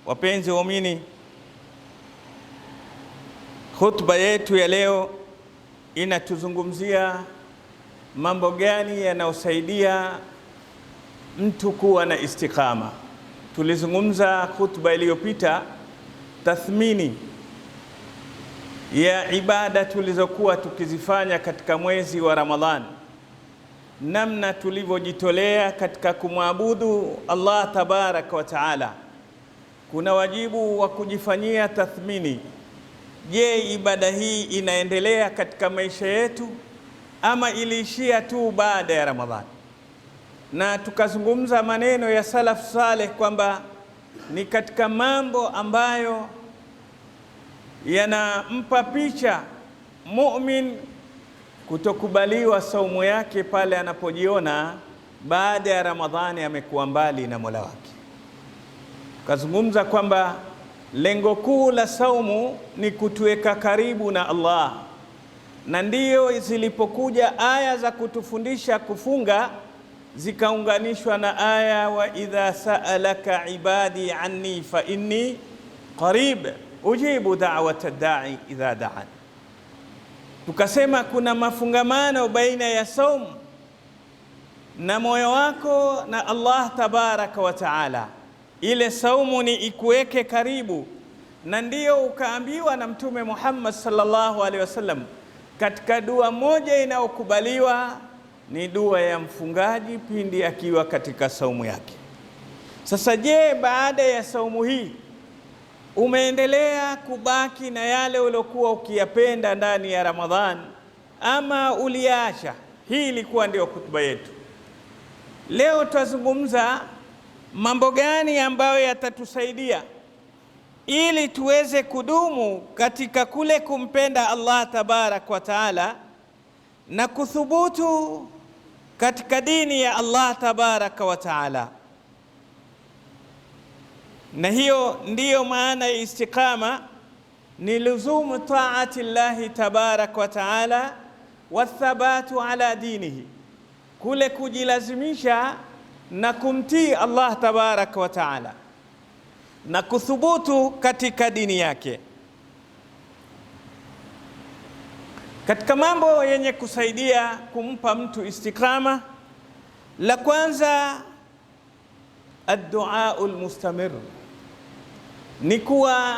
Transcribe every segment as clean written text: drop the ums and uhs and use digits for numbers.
Wapenzi waumini, khutba yetu ya leo inatuzungumzia mambo gani yanayosaidia mtu kuwa na istiqama. Tulizungumza khutba iliyopita tathmini ya ibada tulizokuwa tukizifanya katika mwezi wa Ramadhani, namna tulivyojitolea katika kumwabudu Allah tabaraka wa taala. Kuna wajibu wa kujifanyia tathmini. Je, ibada hii inaendelea katika maisha yetu ama iliishia tu baada ya Ramadhani? Na tukazungumza maneno ya salaf saleh kwamba ni katika mambo ambayo yanampa picha mu'min kutokubaliwa saumu yake pale anapojiona baada ya Ramadhani amekuwa mbali na Mola wake. Tukazungumza kwamba lengo kuu la saumu ni kutuweka karibu na Allah, na ndiyo zilipokuja aya za kutufundisha kufunga zikaunganishwa na aya wa idha sa'alaka ibadi anni fa inni qarib ujibu da'wata da'i idha da'an. Tukasema kuna mafungamano baina ya saumu na moyo wako na Allah tabaraka wa taala. Ile saumu ni ikuweke karibu, na ndiyo ukaambiwa na Mtume Muhammad sallallahu alaihi wasallam katika dua moja inayokubaliwa ni dua ya mfungaji pindi akiwa katika saumu yake. Sasa je, baada ya saumu hii umeendelea kubaki na yale uliokuwa ukiyapenda ndani ya Ramadhani ama uliacha? Hii ilikuwa ndio hutuba yetu leo. Tutazungumza mambo gani ambayo yatatusaidia ili tuweze kudumu katika kule kumpenda Allah tabarak wa taala na kuthubutu katika dini ya Allah tabaraka wa taala. Na hiyo ndiyo maana ya istiqama, ni luzumu taati llahi tabaraka wa taala wa thabatu ala dinihi, kule kujilazimisha na kumtii Allah tabaraka wa taala na kuthubutu katika dini yake. Katika mambo yenye kusaidia kumpa mtu istiqama, la kwanza ad-du'a al-mustamir, ni kuwa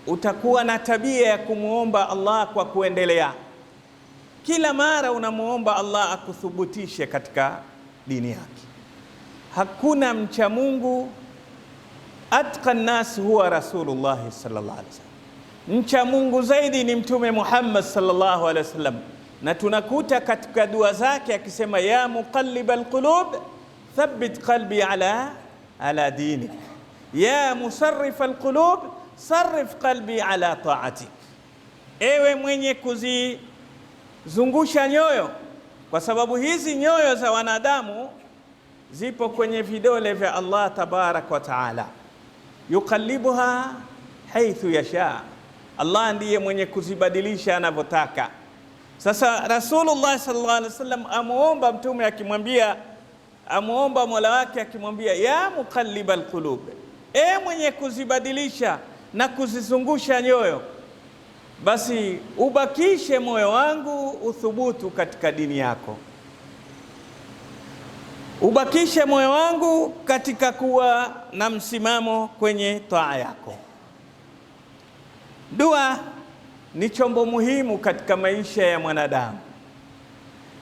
utakuwa na tabia ya kumuomba Allah kwa kuendelea. Kila mara unamuomba Allah akuthubutishe katika dini yake. Hakuna mcha Mungu, atqa an-nas huwa Rasulullah sallallahu alaihi wasallam. Mcha Mungu zaidi ni Mtume Muhammad sallallahu alaihi wasallam, na tunakuta katika dua zake akisema ya muqallibal qulub thabbit qalbi ala dinik, ya musarrifal qulub sarrif qalbi ala ta'atik. Ewe mwenye kuzizungusha nyoyo, kwa sababu hizi nyoyo za wanadamu zipo kwenye vidole vya Allah tabarak wa taala, yuqallibuha haithu yasha. Allah ndiye mwenye kuzibadilisha anavyotaka. Sasa Rasulullah sallallahu alaihi wasallam amuomba mtume akimwambia, amuomba Mola wake akimwambia ya muqallibal qulub, mwenye kuzibadilisha na kuzizungusha nyoyo, basi ubakishe moyo wangu uthubutu katika dini yako, ubakishe moyo wangu katika kuwa na msimamo kwenye taa yako. Dua ni chombo muhimu katika maisha ya mwanadamu,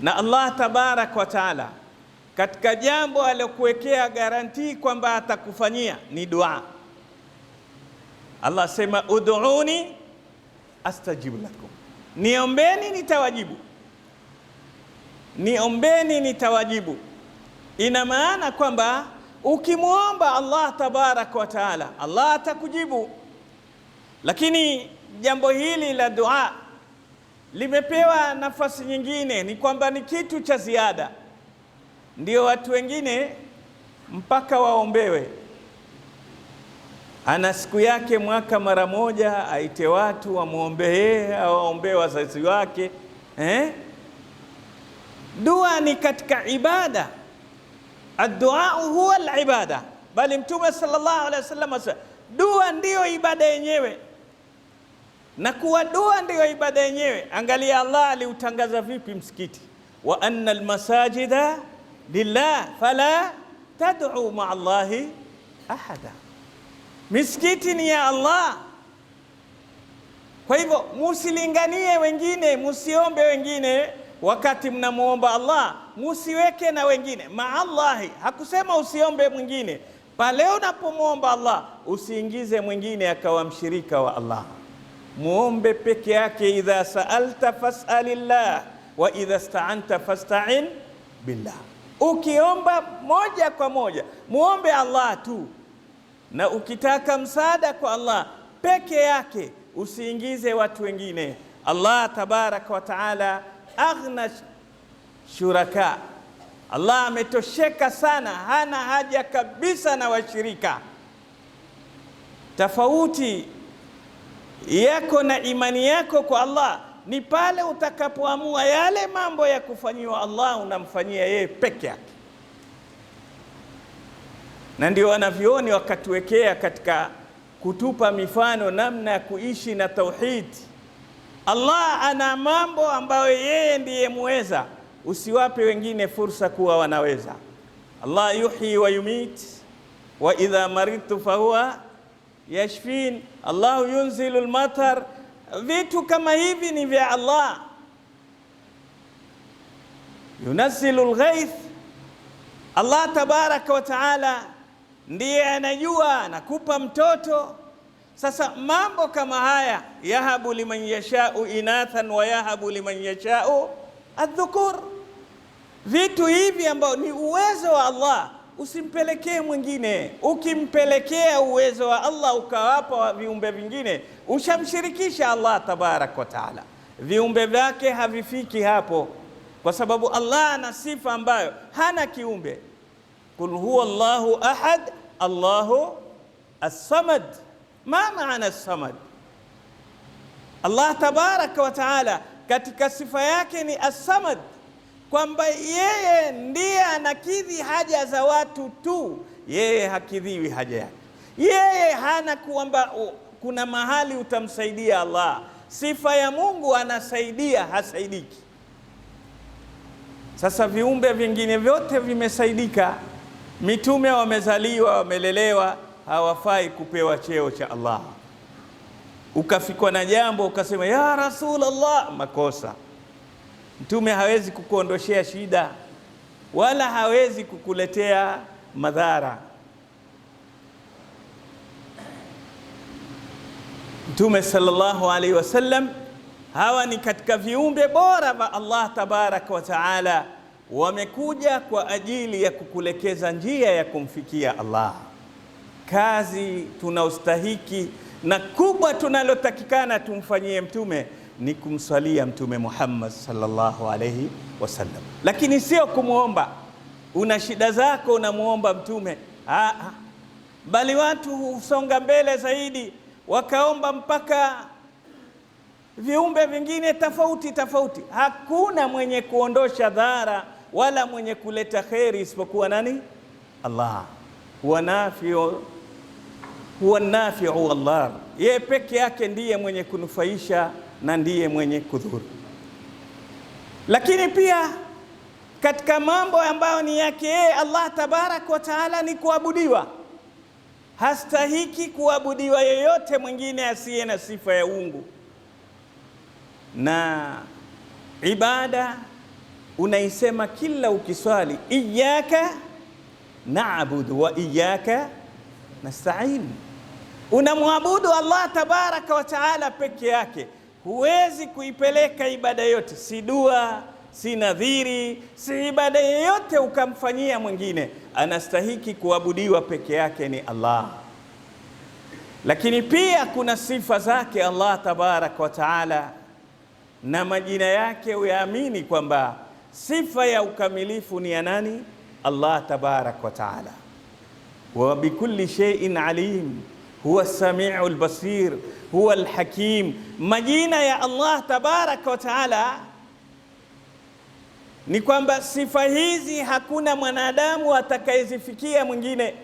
na Allah tabarak wa taala katika jambo alilokuwekea garantii kwamba atakufanyia ni dua. Allah sema ud'uni astajib lakum, niombeni nitawajibu, niombeni nitawajibu. Ina maana kwamba ukimuomba Allah tabarak wa taala Allah atakujibu. Lakini jambo hili la dua limepewa nafasi nyingine, ni kwamba ni kitu cha ziada. Ndio watu wengine mpaka waombewe, ana siku yake mwaka mara moja aite watu wamuombee au waombee wazazi wake. Dua ni katika ibada. Ad-du'a huwa al-ibada, bali Mtume sallallahu alaihi wasallam dua ndiyo ibada yenyewe, na kuwa dua ndiyo ibada yenyewe. Angalia Allah aliutangaza vipi msikiti, wa anna almasajida lillah fala tad'u ma'a Allahi ahada. Misikiti ni ya Allah. Kwa hivyo musilinganie wengine, musiombe wengine wakati mnamuomba Allah, musiweke na wengine ma'a Allahi. Hakusema usiombe mwingine. Pale unapomuomba Allah usiingize mwingine akawa mshirika wa Allah. Muombe peke yake. Idha sa'alta fas'alillah wa idha ista'anta fasta'in billah. Ukiomba moja kwa moja muombe Allah tu, na ukitaka msaada kwa Allah peke yake usiingize watu wengine. Allah tabaraka wa taala aghna shuraka. Allah ametosheka sana, hana haja kabisa na washirika. Tofauti yako na imani yako kwa Allah ni pale utakapoamua yale mambo ya kufanyiwa Allah unamfanyia yeye peke yake. Na ndio wanavyoni wakatuwekea katika kutupa mifano namna ya kuishi na tauhid. Allah ana mambo ambayo yeye ndiye muweza, usiwape wengine fursa kuwa wanaweza. Allah yuhyi wa yumit, wa idha maridtu fahuwa yashfin. Allah yunzilu al-matar. Vitu kama hivi ni vya Allah. Yunazzilu al-ghaith. Allah tabaraka wa taala ndiye anajua anakupa mtoto. Sasa mambo kama haya, yahabu liman yashau inathan wa yahabu liman yashau adh-dhukur. Vitu hivi ambao ni uwezo wa Allah usimpelekee mwingine. Ukimpelekea uwezo wa Allah ukawapa viumbe vingine, ushamshirikisha Allah tabarak wa taala. Viumbe vyake havifiki hapo, kwa sababu Allah ana sifa ambayo hana kiumbe. Qul huwa Allahu ahad, Allahu as-samad. Ma maana as-samad? Allah tabarak wa taala katika sifa yake ni as-samad, kwamba yeye ndiye anakidhi haja za watu tu, yeye hakidhiwi haja yake. Yeye hana kwamba kuna mahali utamsaidia Allah. Sifa ya Mungu anasaidia, hasaidiki. Sasa viumbe vingine vyote vimesaidika. Mitume wamezaliwa, wamelelewa, hawafai kupewa cheo cha Allah. Ukafikwa na jambo ukasema ya Rasulullah, makosa. Mtume hawezi kukuondoshea shida wala hawezi kukuletea madhara. Mtume sallallahu alaihi wasallam, hawa ni katika viumbe bora wa Allah tabaraka wa taala, wamekuja kwa ajili ya kukulekeza njia ya kumfikia Allah. Kazi tunaostahiki na kubwa tunalotakikana tumfanyie mtume ni kumsalia Mtume Muhammad sallallahu alayhi wasallam, lakini sio kumuomba. Una shida zako unamuomba mtume, bali watu husonga mbele zaidi wakaomba mpaka viumbe vingine tofauti tofauti. Hakuna mwenye kuondosha dhara wala mwenye kuleta kheri isipokuwa nani? Allah. Huwa nafiu Allah, yeye peke yake ndiye mwenye kunufaisha na ndiye mwenye kudhuru. Lakini pia katika mambo ambayo ni yake yeye Allah tabarak wa taala ni kuabudiwa. Hastahiki kuabudiwa yeyote mwingine asiye na sifa ya uungu. Na ibada unaisema kila ukiswali, iyyaka na'budu wa iyyaka nasta'in. Unamwabudu Allah tabaraka wa taala peke yake. Huwezi kuipeleka ibada yote, si dua, si nadhiri, si ibada yoyote ukamfanyia mwingine. Anastahiki kuabudiwa peke yake ni Allah. Lakini pia kuna sifa zake Allah tabaraka wa taala na majina yake, uyaamini kwamba sifa ya ukamilifu ni ya nani? Allah tabaraka wa taala. Wa bikulli shay'in alim, huwa as-sami'u al-basir, huwa al-hakim. Majina ya Allah tabaraka wa taala ni kwamba sifa hizi hakuna mwanadamu atakayezifikia mwingine.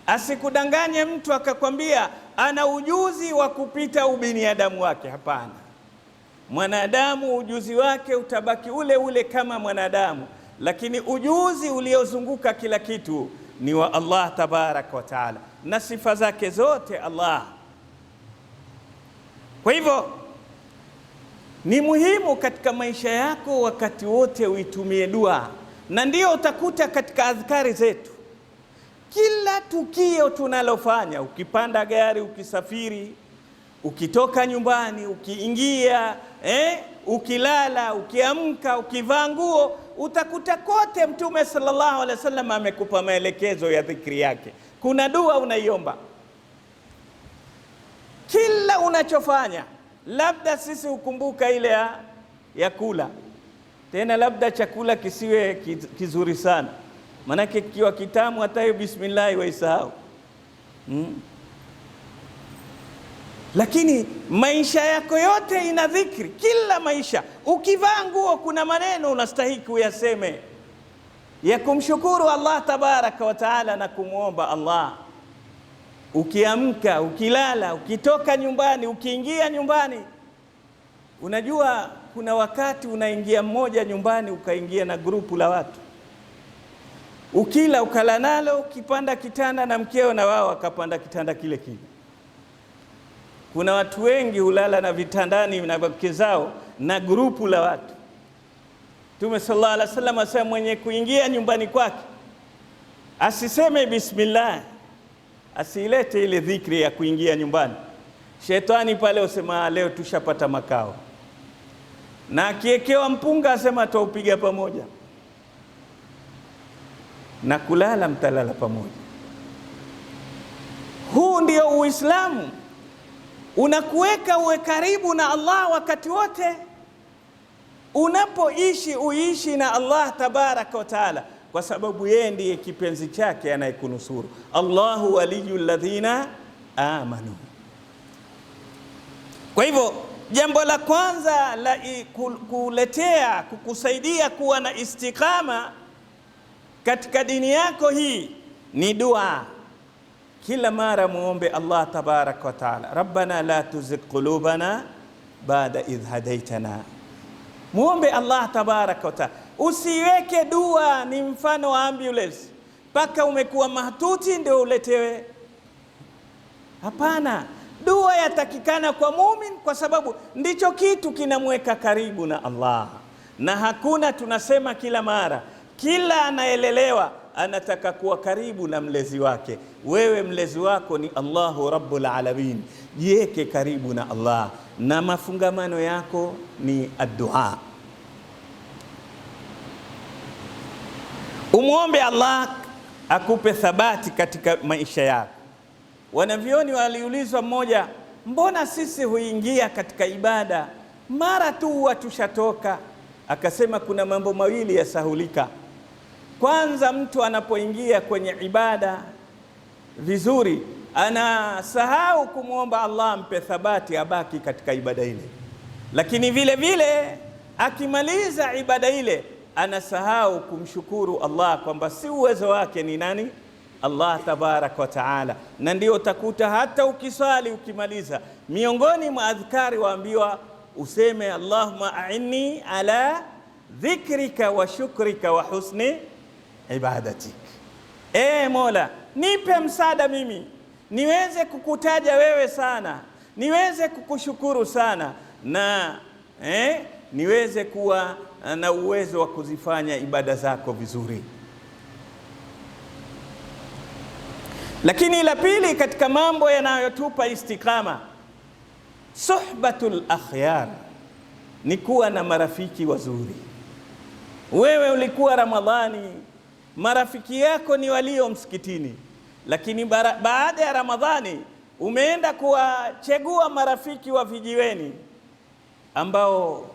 Asikudanganye mtu akakwambia ana ujuzi wa kupita ubinadamu wake. Hapana, mwanadamu ujuzi wake utabaki ule ule kama mwanadamu, lakini ujuzi uliozunguka kila kitu ni wa Allah tabaraka wa taala, na sifa zake zote Allah. Kwa hivyo ni muhimu katika maisha yako wakati wote uitumie dua, na ndio utakuta katika adhkari zetu kila tukio tunalofanya, ukipanda gari, ukisafiri, ukitoka nyumbani, ukiingia, ukilala, ukiamka, ukivaa nguo, utakuta kote Mtume sallallahu alaihi wasallam amekupa maelekezo ya dhikri yake. Kuna dua unaiomba kila unachofanya. Labda sisi ukumbuka ile ya kula, tena labda chakula kisiwe kizuri sana, manake kikiwa kitamu hata hiyo bismillah waisahau. Lakini maisha yako yote ina dhikri, kila maisha. Ukivaa nguo kuna maneno unastahili uyaseme ya kumshukuru Allah tabaraka wa taala na kumwomba Allah. Ukiamka, ukilala, ukitoka nyumbani, ukiingia nyumbani. Unajua kuna wakati unaingia mmoja nyumbani ukaingia na grupu la watu, ukila ukala nalo, ukipanda kitanda na mkeo na wao wakapanda kitanda kile kile. Kuna watu wengi hulala na vitandani na wake zao na grupu la watu. Mtume sallallahu alaihi wasallam asema mwenye kuingia nyumbani kwake asiseme bismillah, asilete ile dhikri ya kuingia nyumbani. Shetani pale usema leo tushapata makao, na akiekewa mpunga asema tuupiga pamoja, na kulala mtalala pamoja. Huu ndio Uislamu, unakuweka uwe karibu na Allah wakati wote. Unapoishi uishi na Allah tabaraka wa taala, kwa sababu yeye ndiye kipenzi chake anayekunusuru. Allahu waliyul ladhina amanu. Kwa hivyo jambo la kwanza la kukusaidia kuwa na istiqama katika dini yako hii ni dua. Kila mara muombe Allah tabaraka wa taala, rabbana la tuzigh qulubana ba'da idh hadaitana. Muombe Allah tabaraka wa taala. Usiweke dua ni mfano wa ambulance mpaka umekuwa mahututi ndio uletewe. Hapana, dua yatakikana kwa muumini, kwa sababu ndicho kitu kinamweka karibu na Allah. Na hakuna, tunasema kila mara, kila anaelelewa anataka kuwa karibu na mlezi wake. Wewe mlezi wako ni Allahu Rabbul Alamin, jiweke karibu na Allah, na mafungamano yako ni ad-dua. Umuombe Allah akupe thabati katika maisha yako. Wanavyoni waliulizwa mmoja, mbona sisi huingia katika ibada mara tu watushatoka? Akasema kuna mambo mawili yasahulika. Kwanza, mtu anapoingia kwenye ibada vizuri, anasahau kumwomba Allah ampe thabati abaki katika ibada ile. Lakini vile vile akimaliza ibada ile anasahau kumshukuru Allah kwamba si uwezo wake ni nani? Allah tabaraka wa taala. Na ndio utakuta hata ukiswali ukimaliza, miongoni mwa adhkari waambiwa useme Allahumma a'inni ala dhikrika wa shukrika wa husni ibadatik. Mola, nipe msaada mimi niweze kukutaja wewe sana, niweze kukushukuru sana, na niweze kuwa na uwezo wa kuzifanya ibada zako vizuri. Lakini la pili katika mambo yanayotupa istiqama, suhbatul akhyar, ni kuwa na marafiki wazuri. Wewe ulikuwa Ramadhani marafiki yako ni walio msikitini, lakini baada ya Ramadhani umeenda kuwachagua marafiki wa vijiweni ambao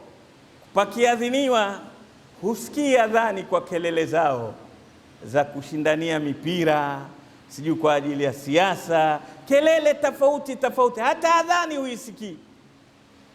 pakiadhiniwa husikia adhani kwa kelele zao za kushindania mipira, sijui kwa ajili ya siasa, kelele tofauti tofauti, hata adhani huisikii.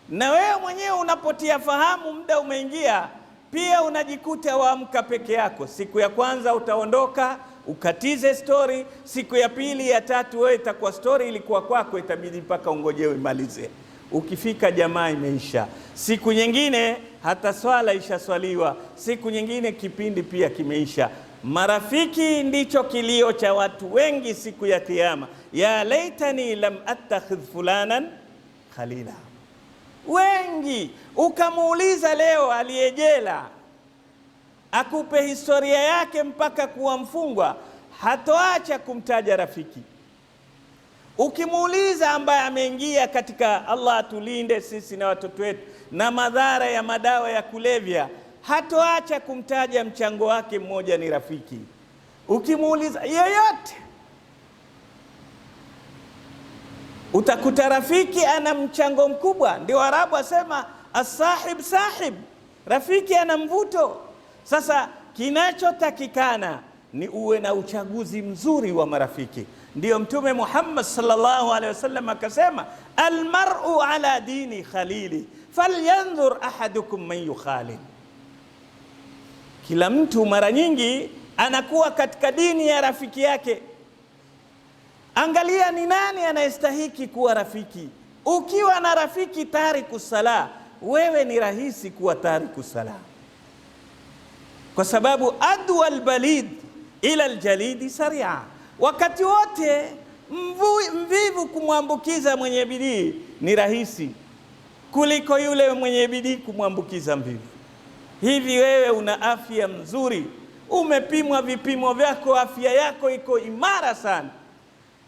Na wewe mwenyewe unapotia fahamu muda umeingia, pia unajikuta waamka peke yako. Siku ya kwanza utaondoka, ukatize story. Siku ya pili ya tatu wewe itakuwa story ilikuwa kwako, itabidi mpaka ungojewe imalize. Ukifika jamaa imeisha. Siku nyingine hata swala ishaswaliwa, siku nyingine kipindi pia kimeisha. Marafiki ndicho kilio cha watu wengi siku ya Kiyama. Ya laitani lam attakhidh fulanan khalila. Wengi ukamuuliza leo aliyejela akupe historia yake mpaka kuwa mfungwa, hatoacha kumtaja rafiki. Ukimuuliza ambaye ameingia katika, Allah atulinde sisi na watoto wetu na madhara ya madawa ya kulevya, hatoacha kumtaja mchango wake mmoja ni rafiki. Ukimuuliza yeyote, utakuta rafiki ana mchango mkubwa. Ndio Arabu asema as-sahib sahib, rafiki ana mvuto. Sasa kinachotakikana ni uwe na uchaguzi mzuri wa marafiki. Ndio Mtume Muhammad sallallahu alaihi wasallam akasema, almar'u ala dini khalili falyanzur ahadukum man yukhalil. Kila mtu mara nyingi anakuwa katika dini ya rafiki yake. Angalia ni nani anayestahiki kuwa rafiki. Ukiwa na rafiki tariku sala, wewe ni rahisi kuwa tariku sala, kwa sababu adwa albalid ila aljalidi saria. Wakati wote mvivu kumwambukiza mwenye bidii ni rahisi kuliko yule mwenye bidii kumwambukiza mvivu. Hivi wewe una afya mzuri, umepimwa vipimo vyako, afya yako iko imara sana,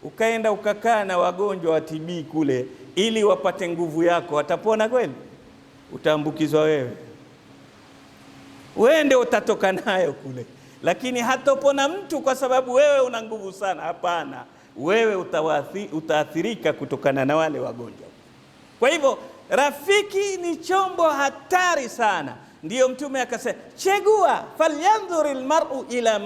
ukaenda ukakaa na wagonjwa wa TB kule ili wapate nguvu yako, watapona kweli? Utaambukizwa wewe. Wewe ndio utatoka nayo kule, lakini hatopona mtu kwa sababu wewe una nguvu sana. Hapana, wewe utaathirika kutokana na wale wagonjwa. Kwa hivyo rafiki ni chombo hatari sana. Ndiyo Mtume akasema, chagua, falyanzur almar'u ila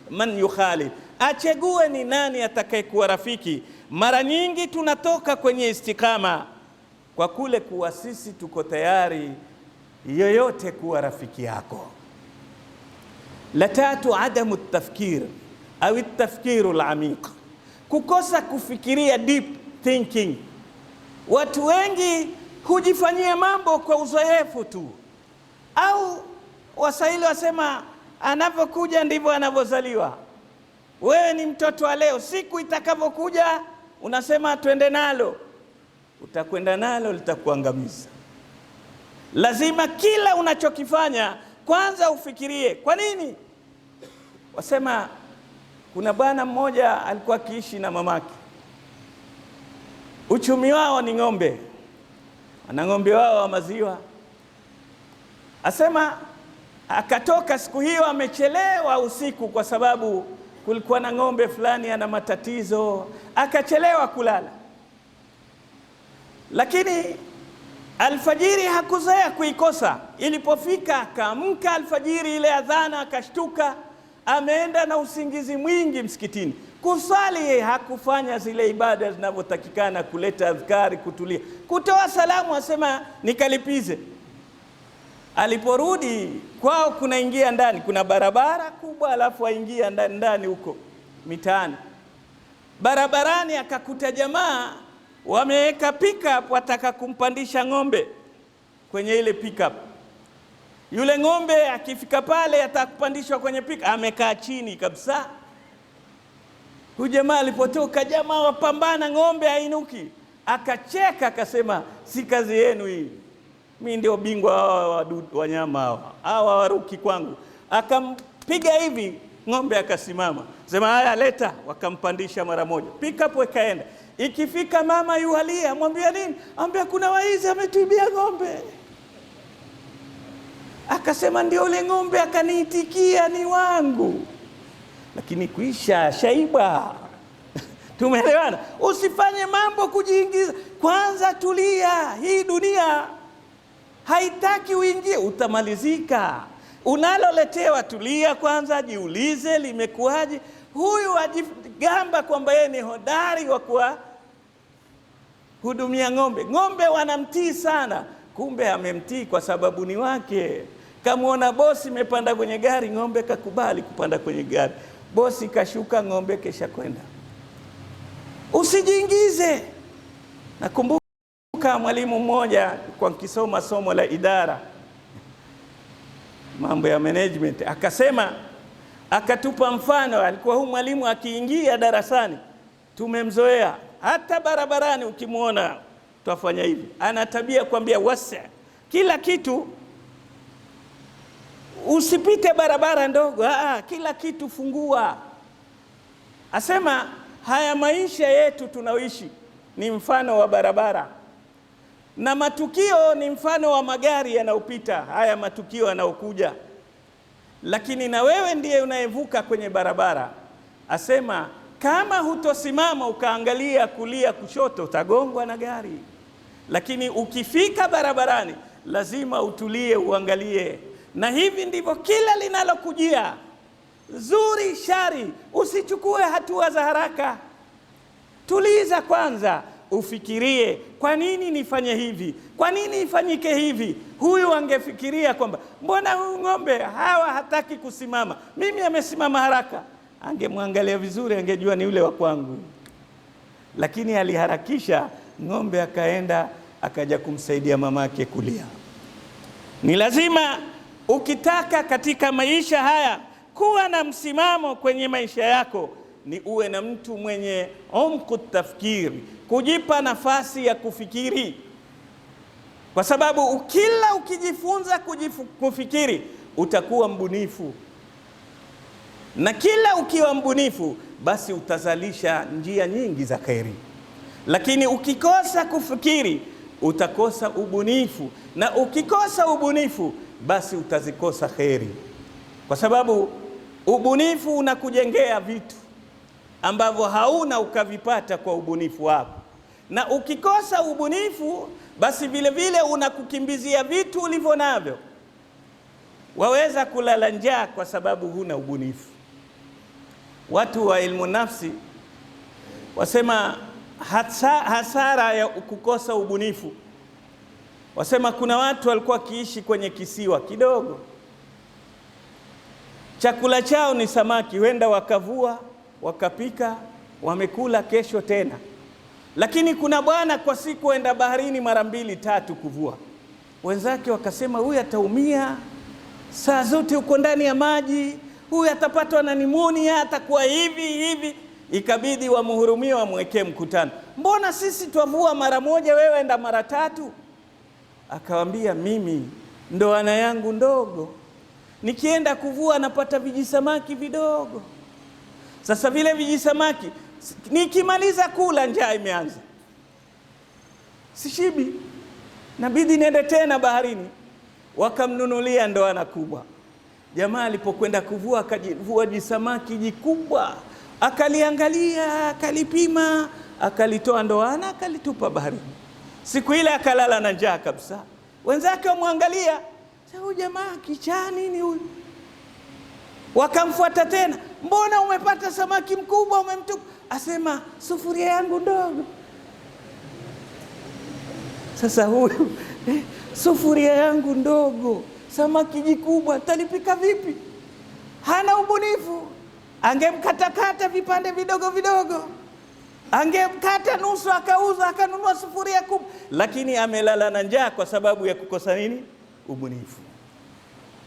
man yukhalil, achague ni nani atakayekuwa rafiki. Mara nyingi tunatoka kwenye istikama kwa kule kuwa sisi tuko tayari yoyote kuwa rafiki yako. La tatu, adamu tafkir au tafkiru alamiq, kukosa kufikiria, deep thinking. Watu wengi hujifanyia mambo kwa uzoefu tu, au Waswahili wasema anapokuja ndivyo anavyozaliwa. Wewe ni mtoto wa leo, siku itakavyokuja unasema twende nalo, utakwenda nalo litakuangamiza. Lazima kila unachokifanya kwanza ufikirie. Kwa nini? Wasema kuna bwana mmoja alikuwa akiishi na mamake. Uchumi wao ni ng'ombe, ana ng'ombe wao wa maziwa. Asema akatoka siku hiyo amechelewa usiku kwa sababu kulikuwa na ng'ombe fulani ana matatizo, akachelewa kulala. Lakini alfajiri hakuzoea kuikosa. Ilipofika akaamka alfajiri, ile adhana, akashtuka, ameenda na usingizi mwingi msikitini. Kusali hakufanya zile ibada zinavyotakikana, kuleta adhkari, kutulia, kutoa salamu, asema nikalipize. Aliporudi kwao, kunaingia ndani, kuna barabara kubwa, alafu aingia ndani huko mitaani. Barabarani akakuta jamaa wameweka pickup, wataka kumpandisha ng'ombe kwenye ile pickup. Yule ng'ombe akifika pale atakupandishwa kwenye pickup, amekaa chini kabisa. Huyu jamaa alipotoka, jamaa wapambana, ng'ombe hainuki. Akacheka akasema, si kazi yenu hii, mimi ndio bingwa hawa wanyama hawa waruki kwangu. Akampiga hivi, ng'ombe akasimama. Sema haya leta, wakampandisha mara moja. Pickup ikaenda. Ikifika mama yuhalia, mwambia nini? Ambia kuna waizi ametuibia ng'ombe. Akasema ndio ule ng'ombe, akaniitikia ni wangu. Lakini kuisha shaiba. Tumeelewana? Usifanye mambo kujiingiza. Kwanza tulia, hii dunia haitaki uingie, utamalizika. Unaloletewa, tulia kwanza, jiulize limekuaje. Huyu ajigamba kwamba yeye ni hodari wa kuwa hudumia ng'ombe. Ng'ombe wanamtii sana, kumbe amemtii kwa sababu ni wake. Kamuona bosi imepanda kwenye gari, ng'ombe kakubali kupanda kwenye gari. bosi kashuka, ng'ombe kesha kwenda. Usijiingize. Nakumbuka mwalimu mmoja kwa kisoma somo la idara, mambo ya management, akasema, akatupa mfano. Alikuwa huyu mwalimu akiingia darasani, tumemzoea hata barabarani ukimwona twafanya hivi, ana tabia kuambia wasa kila kitu. Usipite barabara ndogo, kila kitu fungua. Asema haya maisha yetu tunaoishi ni mfano wa barabara, na matukio ni mfano wa magari yanayopita, haya matukio yanayokuja, lakini na wewe ndiye unayevuka kwenye barabara. Asema kama hutosimama ukaangalia kulia kushoto, utagongwa na gari, lakini ukifika barabarani lazima utulie uangalie. Na hivi ndivyo kila linalokujia, zuri shari, usichukue hatua za haraka. Tuliza kwanza, ufikirie, kwa nini nifanye hivi? Kwa nini ifanyike hivi? Huyu angefikiria kwamba mbona huyu ng'ombe hawa hataki kusimama, mimi amesimama haraka. Angemwangalia vizuri, angejua ni yule wa kwangu. Lakini aliharakisha, ng'ombe akaenda akaja kumsaidia mamake kulia. Ni lazima ukitaka katika maisha haya kuwa na msimamo kwenye maisha yako, ni uwe na mtu mwenye umku tafkiri, kujipa nafasi ya kufikiri, kwa sababu kila ukijifunza kufikiri utakuwa mbunifu, na kila ukiwa mbunifu basi utazalisha njia nyingi za kheri. Lakini ukikosa kufikiri utakosa ubunifu, na ukikosa ubunifu basi utazikosa kheri, kwa sababu ubunifu unakujengea vitu ambavyo hauna ukavipata kwa ubunifu wako, na ukikosa ubunifu basi vile vile unakukimbizia vitu ulivyo navyo. Waweza kulala njaa kwa sababu huna ubunifu. Watu wa ilmu nafsi wasema hasara ya kukosa ubunifu. Wasema kuna watu walikuwa kiishi kwenye kisiwa kidogo, chakula chao ni samaki, wenda wakavua wakapika, wamekula kesho tena. Lakini kuna bwana kwa siku wenda baharini mara 2-3 kuvua. Wenzake wakasema huyu ataumia, saa zote uko ndani ya maji, huyu atapatwa na nimonia, atakuwa hivi. Ikabidi wamhurumie, wamwekee mkutano. Mbona sisi twavua mara moja, wewe enda mara 3? Akawambia, mimi ndoana yangu ndogo, nikienda kuvua napata vijisamaki vidogo. Sasa vile vijisamaki nikimaliza kula njaa imeanza, sishibi, nabidi niende tena baharini. Wakamnunulia ndoana kubwa. Jamaa alipokwenda kuvua akajivua jisamaki jikubwa, akaliangalia, akalipima, akalitoa ndoana, akalitupa baharini. Siku ile akalala na njaa kabisa. Wenzake wamwangalia, huyu jamaa kichaa nini huyu? Wakamfuata tena, mbona umepata samaki mkubwa umemtupa? Asema sufuria yangu ndogo. Sasa huyu sufuria yangu ndogo, samaki jikubwa, talipika vipi? Hana ubunifu. Angemkatakata vipande vidogo vidogo, angemkata nusu akauza, akanunua sufuria kubwa. Lakini amelala na njaa kwa sababu ya kukosa nini? Ubunifu.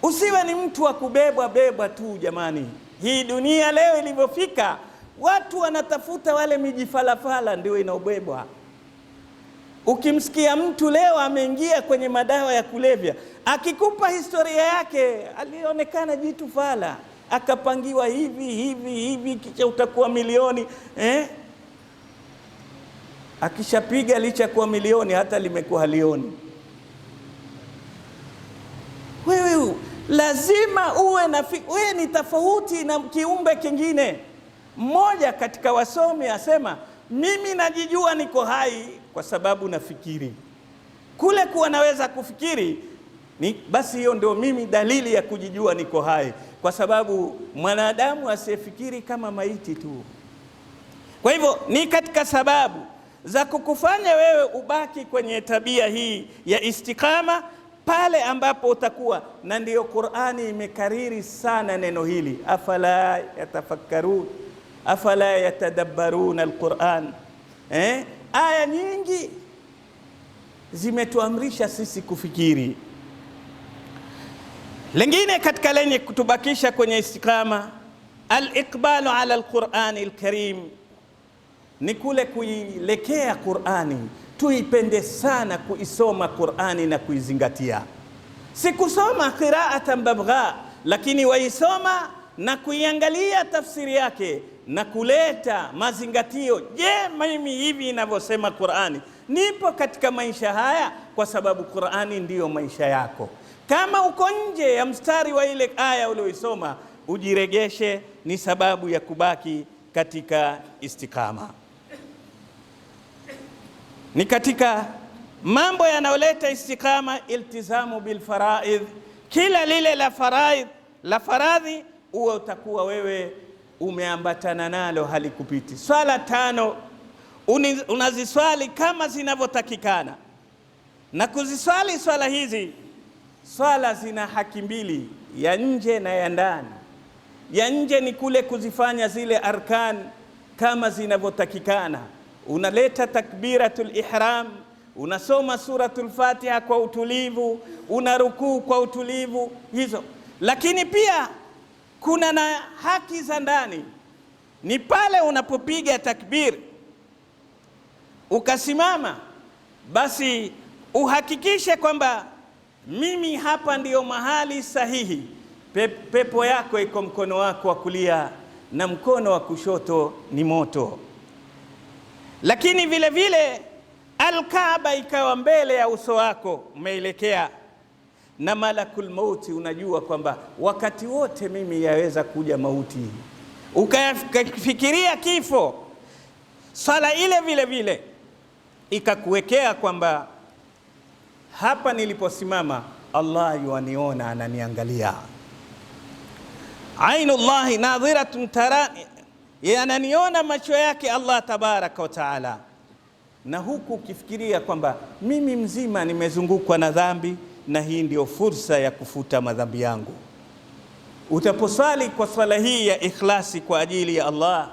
Usiwe ni mtu wa kubebwa tu jamani. Hii dunia leo ilivyofika, watu wanatafuta wale mijifalafala ndio inaobebwa. Ukimsikia mtu leo ameingia kwenye madawa ya kulevya, akikupa historia yake, alionekana jitu fala, akapangiwa hivi kisha utakuwa milioni, akishapiga licha kuwa milioni hata limekuwa halioni. Wewe lazima uwe ni tofauti na kiumbe kingine. Mmoja katika wasomi asema, mimi najijua niko hai kwa sababu nafikiri. Kule kuwa naweza kufikiri basi hiyo ndio mimi dalili ya kujijua niko hai, kwa sababu mwanadamu asiyefikiri kama maiti tu. Kwa hivyo ni katika sababu za kukufanya wewe ubaki kwenye tabia hii ya istikama, pale ambapo utakuwa. Na ndiyo Qur'ani imekariri sana neno hili, afala yatafakkarun afala yatadabbaruna alquran. Aya nyingi zimetuamrisha sisi kufikiri. Lengine katika lenye kutubakisha kwenye istiqama, al-iqbalu ala al-Qur'ani al-Karim, ni kule kuilekea Qur'ani, tuipende sana kuisoma Qur'ani na kuizingatia. Si kusoma qira'atan babgha, lakini waisoma na kuiangalia tafsiri yake na kuleta mazingatio. Je, mimi hivi inavyosema Qur'ani nipo katika maisha haya? Kwa sababu Qur'ani ndiyo maisha yako. Kama uko nje ya mstari wa ile aya ulioisoma, ujiregeshe, ni sababu ya kubaki katika istiqama. Ni katika mambo yanayoleta istiqama iltizamu bil faraidh. Kila lile la faradhi uwe utakuwa wewe umeambatana nalo, halikupiti. Swala 5 unaziswali kama zinavyotakikana, na kuziswali swala hizi. Swala zina haki mbili, ya nje na ya ndani. Ya nje ni kule kuzifanya zile arkan kama zinavyotakikana, unaleta takbiratul ihram, unasoma suratul Fatiha kwa utulivu, unarukuu kwa utulivu, hizo. Lakini pia kuna na haki za ndani, ni pale unapopiga takbir ukasimama, basi uhakikishe kwamba mimi hapa ndiyo mahali sahihi. Pepo yako iko mkono wako wa kulia na mkono wa kushoto ni moto. Lakini vile vile Al-Kaaba ikawa mbele ya uso wako umeelekea, na malakul mauti, unajua kwamba wakati wote mimi yaweza kuja mauti, ukafikiria kifo. Sala ile vile vile ikakuwekea kwamba hapa niliposimama Allah yuaniona, ananiangalia. Ainullahi nadhiratun tarani, yananiona macho yake Allah tabaraka wa taala. Na huku ukifikiria kwamba mimi mzima nimezungukwa na dhambi, na hii ndio fursa ya kufuta madhambi yangu. Utaposali kwa swala hii ya ikhlasi kwa ajili ya Allah,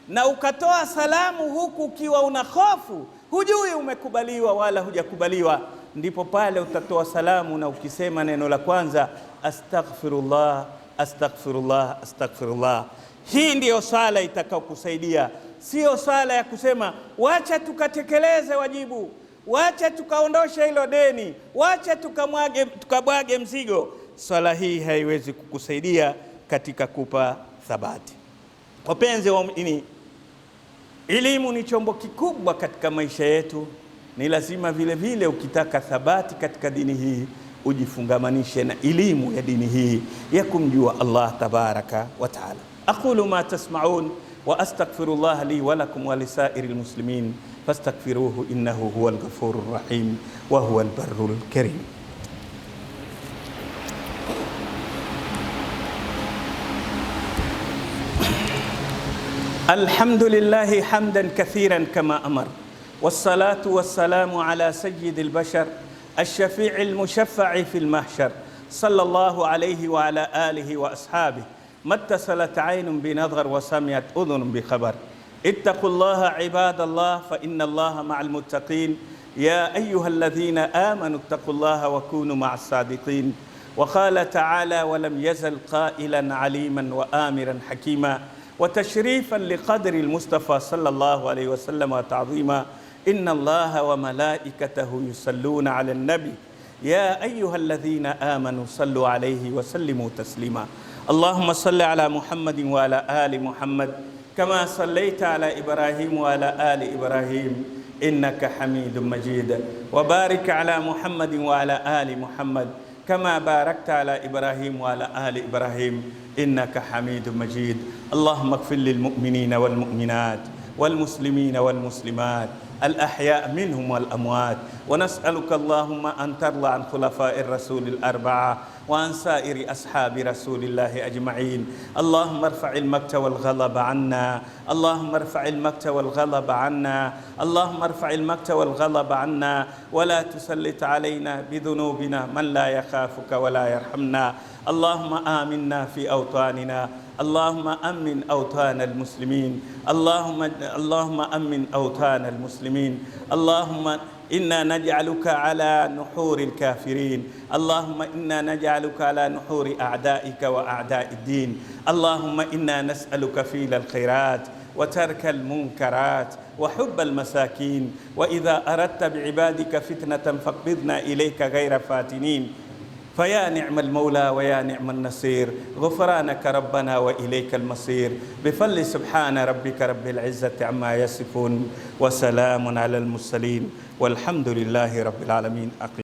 na ukatoa salamu huku ukiwa una hofu, hujui umekubaliwa wala hujakubaliwa, ndipo pale utatoa salamu na ukisema neno la kwanza, astaghfirullah astaghfirullah astaghfirullah. Hii ndiyo sala itakayokusaidia, sio sala ya kusema wacha tukatekeleze wajibu, wacha tukaondosha hilo deni, wacha tukabwage mzigo. Swala hii haiwezi kukusaidia katika kupa thabati. Wapenzi wa muumini, elimu ni chombo kikubwa katika maisha yetu. Ni lazima vile vile ukitaka thabati katika dini hii ujifungamanishe na elimu ya dini hii ya kumjua Allah tabaraka wa taala. Aqulu ma tasma'un wa astaghfirullah li wa lakum wa lisairil muslimin fastaghfiruhu innahu huwal ghafurur rahim wa huwal barrul karim. Alhamdulillahi hamdan kathiran kama amar, wassalatu wassalamu ala sayyidil bashar الشفيع المشفع في المحشر صلى الله عليه وعلى آله وأصحابه. ما اتصلت عين بنظر وسمعت أذن بخبر. اتقوا الله عباد الله فإن الله مع المتقين. يا أيها الذين آمنوا اتقوا الله وكونوا مع الصادقين. وقال تعالى ولم يزل قائلا عليما وآمرا حكيما وتشريفا لقدر المصطفى صلى الله عليه وسلم وتعظيما. إن الله وملائكته يصلون على النبي يا أيها الذين آمنوا صلوا عليه وسلموا تسليما. اللهم صل على محمد وعلى آل محمد كما صليت على إبراهيم وعلى آل إبراهيم إنك حميد مجيد. وبارك على محمد وعلى آل محمد كما باركت على إبراهيم وعلى آل إبراهيم إنك حميد مجيد. اللهم اغفر للمؤمنين والمؤمنات والمسلمين والمسلمات الأحياء منهم والأموات. ونسألك اللهم أن ترضى عن خلفاء الرسول الأربعة وعن سائر أصحاب رسول الله أجمعين. اللهم ارفع المقت والغضب عنا، اللهم ارفع المقت والغضب عنا، اللهم ارفع المقت والغضب عنا، ولا تسلط علينا بذنوبنا من لا يخافك ولا يرحمنا. اللهم آمنا في أوطاننا، اللهم أمن أوطان المسلمين، اللهم أمن أوطان المسلمين. اللهم إنا نجعلك على نحور الكافرين، اللهم إنا نجعلك على نحور أعدائك وأعداء الدين. اللهم إنا نسألك فيل الخيرات وترك المنكرات وحب المساكين، وإذا أردت بعبادك فتنة فاقبضنا إليك غير فاتنين. فيا نعم المولى ويا نعم النصير، غفرانك ربنا وإليك المصير. بفضل سبحان ربك رب العزة عما يصفون، وسلام على المرسلين، والحمد لله رب العالمين.